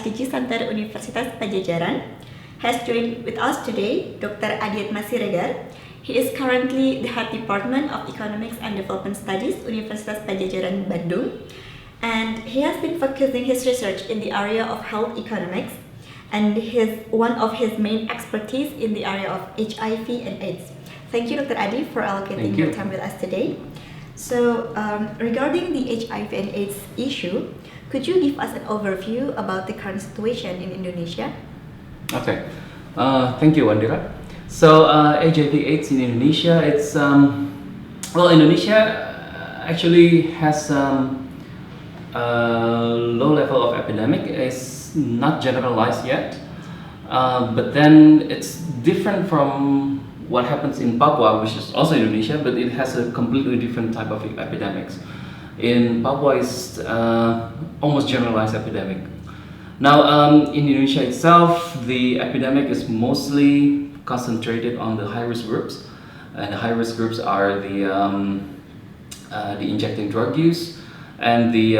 SDG Center Universitas Pajajaran, has joined with us today Dr. Adiatma Siregar. He is currently the Head Department of Economics and Development Studies, Universitas Pajajaran, Bandung, and he has been focusing his research in the area of health economics, and one of his main expertise in the area of HIV and AIDS. Thank you, Dr. Adi, for allocating your time with us today. So, regarding the HIV and AIDS issue, could you give us an overview about the current situation in Indonesia? Okay, thank you, Wandira. So, HIV/AIDS in Indonesia, it's Indonesia actually has a low level of epidemic. It's not generalized yet, but then it's different from what happens in Papua, which is also Indonesia, but it has a completely different type of epidemics. In Papua, it's almost generalized epidemic. Now, in Indonesia itself, the epidemic is mostly concentrated on the high-risk groups, and the high-risk groups are the injecting drug use and the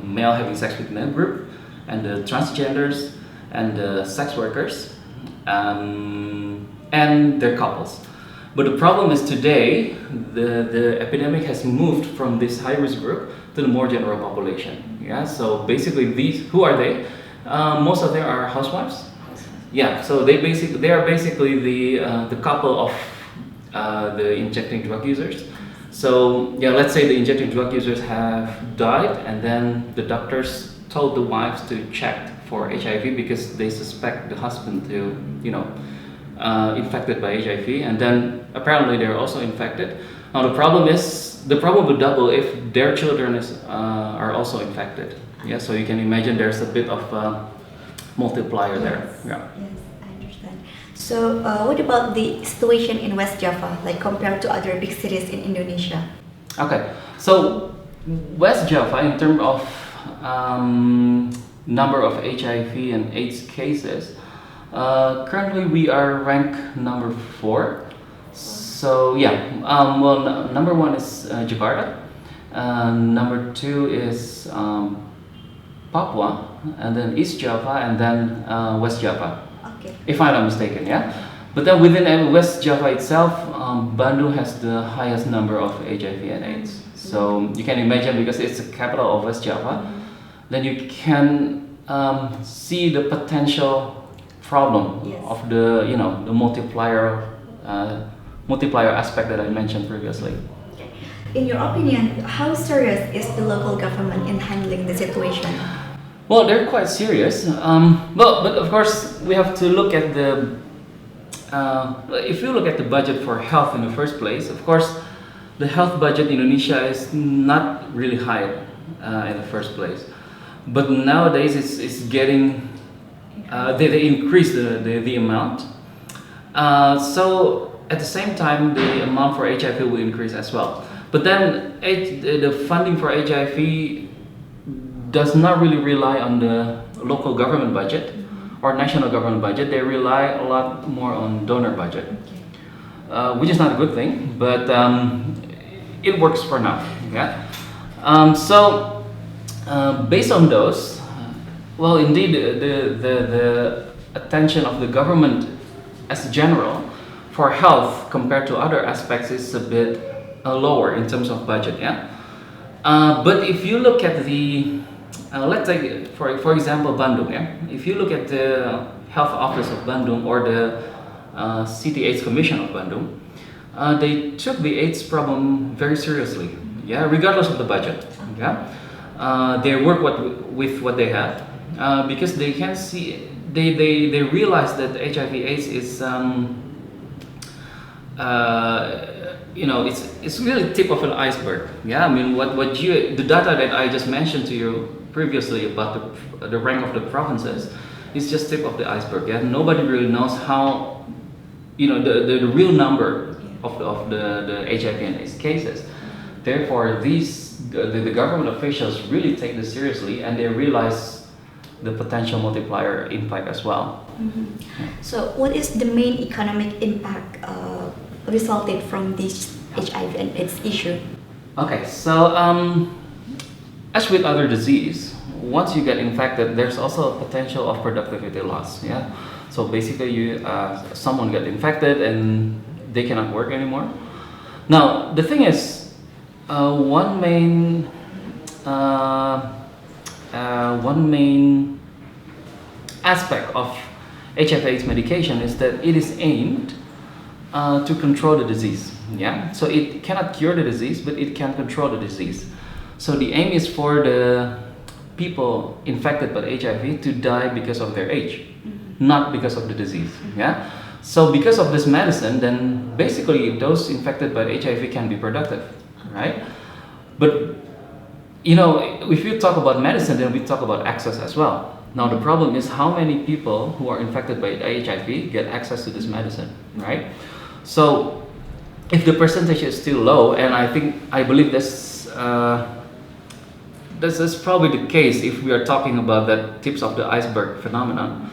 male having sex with male group, and the transgenders and the sex workers, and their couples. But the problem is today, the epidemic has moved from this high-risk group to the more general population. Yeah, so basically who are they? Most of them are housewives. Yeah, so they are basically the couple of the injecting drug users. So yeah, let's say the injecting drug users have died, and then the doctors told the wives to check for HIV because they suspect the husband to, infected by HIV, and then apparently they're also infected. Now the problem would double if their children are also infected. Yeah, so you can imagine there's a bit of a multiplier there. Yeah. Yes, I understand. So what about the situation in West Java, like compared to other big cities in Indonesia? Okay, so West Java, in terms of number of HIV and AIDS cases, currently we are ranked number 4. So yeah, number 1 is Jakarta, number 2 is Papua, and then East Java, and then West Java. Okay. If I'm not mistaken, yeah. But then within West Java itself, Bandung has the highest number of HIV and AIDS. So you can imagine, because it's the capital of West Java, then you can see the potential problem of the the multiplier aspect that I mentioned previously. In your opinion, how serious is the local government in handling the situation? Well, they're quite serious. But of course we have to look at if you look at the budget for health in the first place. Of course, the health budget in Indonesia is not really high in the first place. But nowadays it's getting they increase the amount. So at the same time, the amount for HIV will increase as well. But then the funding for HIV does not really rely on the local government budget or national government budget. They rely a lot more on donor budget, which is not a good thing, but it works for now. Yeah. Based on those, well, indeed, the attention of the government as general for health compared to other aspects is a bit lower in terms of budget. Yeah. But if you look at the let's take for example Bandung. Yeah. If you look at the health office of Bandung or the City AIDS Commission of Bandung, they took the AIDS problem very seriously. Yeah, regardless of the budget. Yeah. They work with what they have because they can see they realize that HIV/AIDS is it's really tip of an iceberg. Yeah, I mean the data that I just mentioned to you previously about the rank of the provinces is just tip of the iceberg. Yeah, nobody really knows how the real number of the HIV and AIDS cases. Therefore, the government officials really take this seriously, and they realize the potential multiplier impact as well. So, what is the main economic impact resulted from this HIV and AIDS issue? Okay, so as with other disease, once you get infected, there's also a potential of productivity loss. Yeah, so basically, someone get infected and they cannot work anymore. Now the thing is, one main aspect of HIV/AIDS medication is that it is aimed to control the disease. Yeah, so it cannot cure the disease, but it can control the disease. So the aim is for the people infected by HIV to die because of their age, not because of the disease. Yeah, so because of this medicine, then basically those infected by HIV can be productive, right? But if you talk about medicine, then we talk about access as well. Now the problem is how many people who are infected by HIV get access to this medicine, right? So if the percentage is still low, and I believe this is probably the case if we are talking about that tips of the iceberg phenomenon,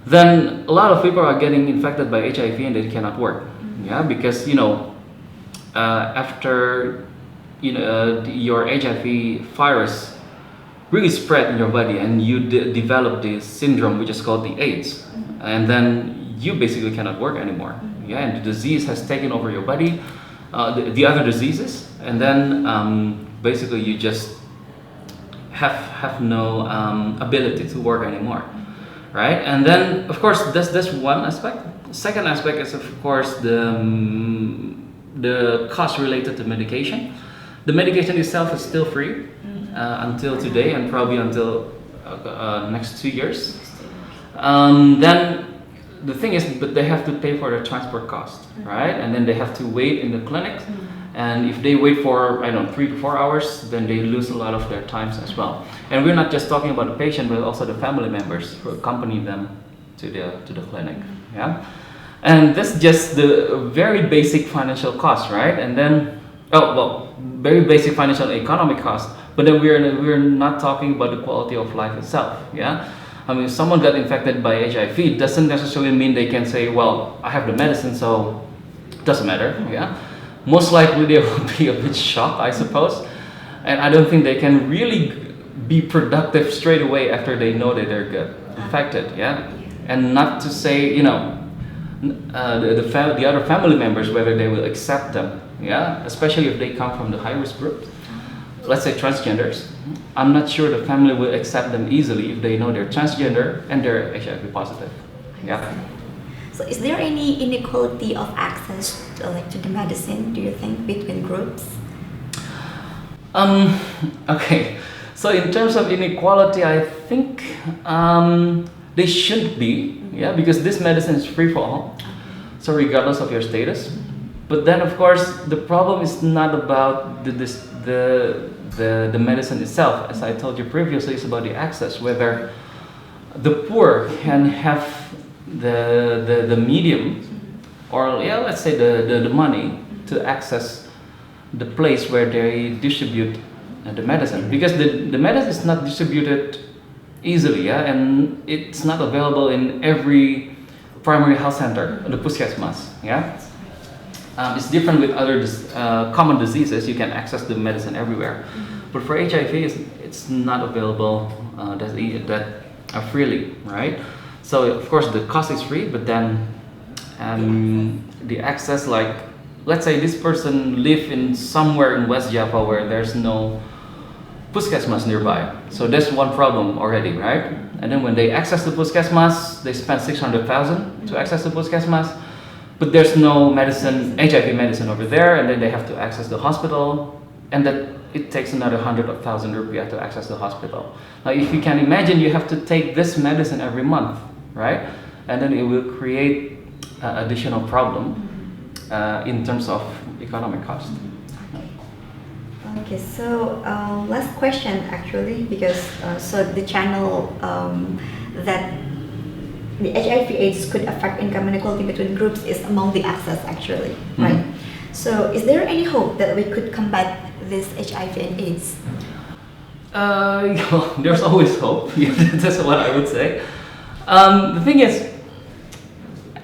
then a lot of people are getting infected by HIV and they cannot work. Yeah, because after your HIV virus really spread in your body and you develop this syndrome which is called the AIDS, and then you basically cannot work anymore. Yeah, and the disease has taken over your body, the other diseases, and then basically you just have no ability to work anymore, right? And then of course that's one aspect. Second aspect is of course the cost related to medication. The medication itself is still free until today and probably until next 2 years. Then the thing is, but they have to pay for the transport cost, right? And then they have to wait in the clinic. And if they wait for 3 to 4 hours, then they lose a lot of their times as well. And we're not just talking about the patient, but also the family members who accompany them to the clinic. Yeah, and that's just the very basic financial cost, right? And then very basic financial and economic cost. But then we're not talking about the quality of life itself. Yeah, I mean, if someone got infected by HIV, it doesn't necessarily mean they can say, well, I have the medicine, so it doesn't matter. Yeah, most likely they will be a bit shocked, I suppose, and I don't think they can really be productive straight away after they know that they're infected. Yeah, and not to say the other family members whether they will accept them. Yeah, especially if they come from the high-risk groups. Let's say transgenders. I'm not sure the family will accept them easily if they know they're transgender and they're HIV positive. Yeah. So is there any inequality of access to the medicine, do you think, between groups? Okay. So in terms of inequality, I think they should be, because this medicine is free for all. So regardless of your status. But then, of course, the problem is not about the medicine itself. As I told you previously, it's about the access. Whether the poor can have the medium, or let's say the money to access the place where they distribute the medicine, because the medicine is not distributed easily, and it's not available in every primary health center, the puskesmas. It's different with other common diseases. You can access the medicine everywhere, but for HIV, it's not available that freely, right? So of course the cost is free, but then the access, like let's say this person live in somewhere in West Java where there's no puskesmas nearby. So that's one problem already, right? And then when they access the puskesmas, they spend 600,000 to access the puskesmas. But there's no medicine, HIV medicine over there, and then they have to access the hospital, and that it takes another 100,000 rupiah to access the hospital. Now, if you can imagine, you have to take this medicine every month, right? And then it will create additional problem in terms of economic cost. Okay, so last question actually, because so the channel that the HIV/AIDS could affect income inequality between groups is among the access actually, right? So is there any hope that we could combat this HIV and AIDS? There's always hope. That's what I would say. The thing is,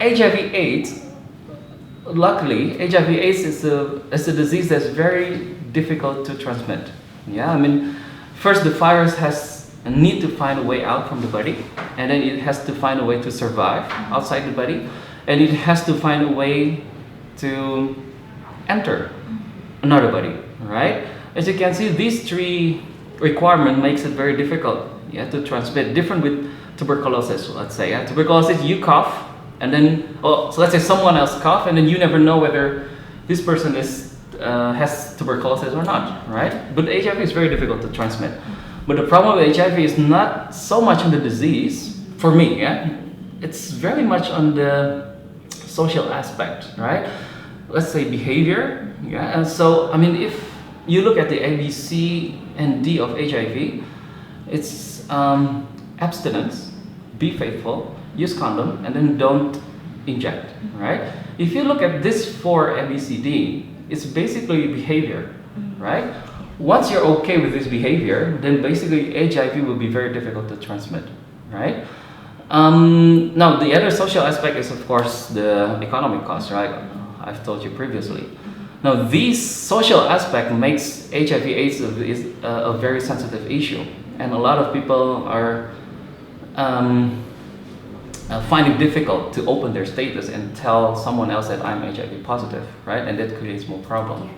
HIV/AIDS, luckily, HIV/AIDS is a disease that's very difficult to transmit. Yeah, I mean, first the virus has need to find a way out from the body, and then it has to find a way to survive outside the body, and it has to find a way to enter another body, right? As you can see, these three requirements makes it very difficult, to transmit. Different with tuberculosis, let's say. Tuberculosis, you cough, and then, so let's say someone else cough, and then you never know whether this person has tuberculosis or not, right? But HIV is very difficult to transmit. But the problem with HIV is not so much on the disease, for me, it's very much on the social aspect, right? Let's say behavior, and so, I mean, if you look at the A, B, C, and D of HIV, it's abstinence, be faithful, use condom, and then don't inject, right? If you look at this 4 A, B, C, D, it's basically behavior, right? Once you're okay with this behavior, then basically HIV will be very difficult to transmit, right? Now, the other social aspect is, of course, the economic cost, right? I've told you previously. Now, this social aspect makes HIV/AIDS a very sensitive issue, and a lot of people are find it difficult to open their status and tell someone else that I'm HIV positive, right? And that creates more problem.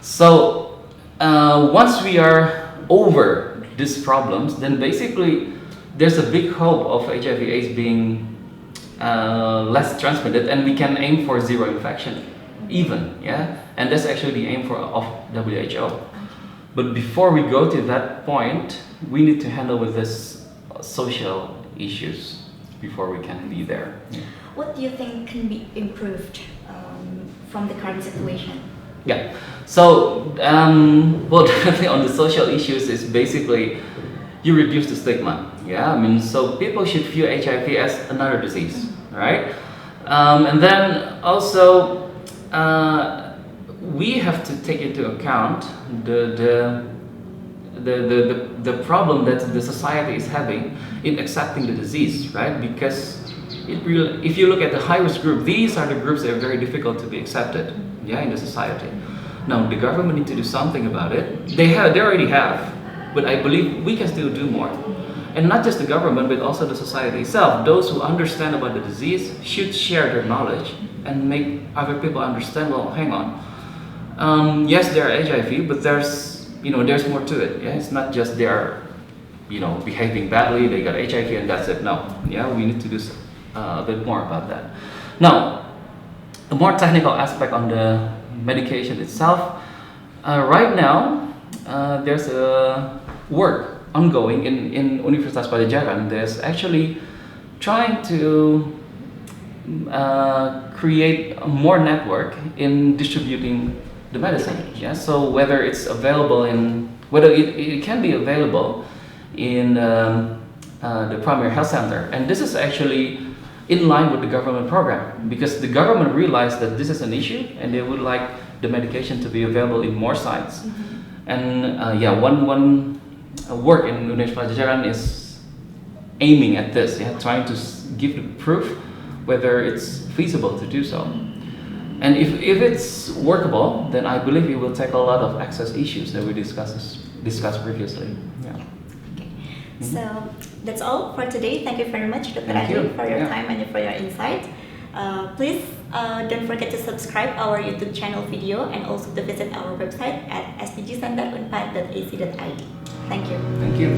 So once we are over these problems, then basically there's a big hope of HIV/AIDS being less transmitted, and we can aim for zero infection, even, and that's actually the aim of WHO. But before we go to that point, we need to handle with this social issues before we can be there. What do you think can be improved from the current situation? So well, definitely on the social issues is basically you reduce the stigma. I mean, so people should view HIV as another disease, right? And then also we have to take into account the problem that the society is having in accepting the disease, right? Because if you look at the high-risk group, these are the groups that are very difficult to be accepted, in the society. Now, the government needs to do something about it. They already have, but I believe we can still do more. And not just the government, but also the society itself. Those who understand about the disease should share their knowledge and make other people understand, well, hang on. Yes, there are HIV, but there's more to it. It's not just they are, behaving badly, they got HIV and that's it. No, we need to do a bit more about that. Now, a more technical aspect on the medication itself. Right now, there's a work ongoing in Universitas Padjadjaran. There's actually trying to create a more network in distributing the medicine. So whether it's available whether it can be available in the primary health center, and this is actually in line with the government program, because the government realized that this is an issue and they would like the medication to be available in more sites. And one work in Universitas Padjadjaran is aiming at this, trying to give the proof whether it's feasible to do so. And if it's workable, then I believe it will tackle a lot of access issues that we discussed previously. Okay. So that's all for today. Thank you very much, Dr. Adi, for your time and for your insight. Please don't forget to subscribe our YouTube channel video and also to visit our website at sdgscenter.unpad.ac.id. Thank you. Thank you.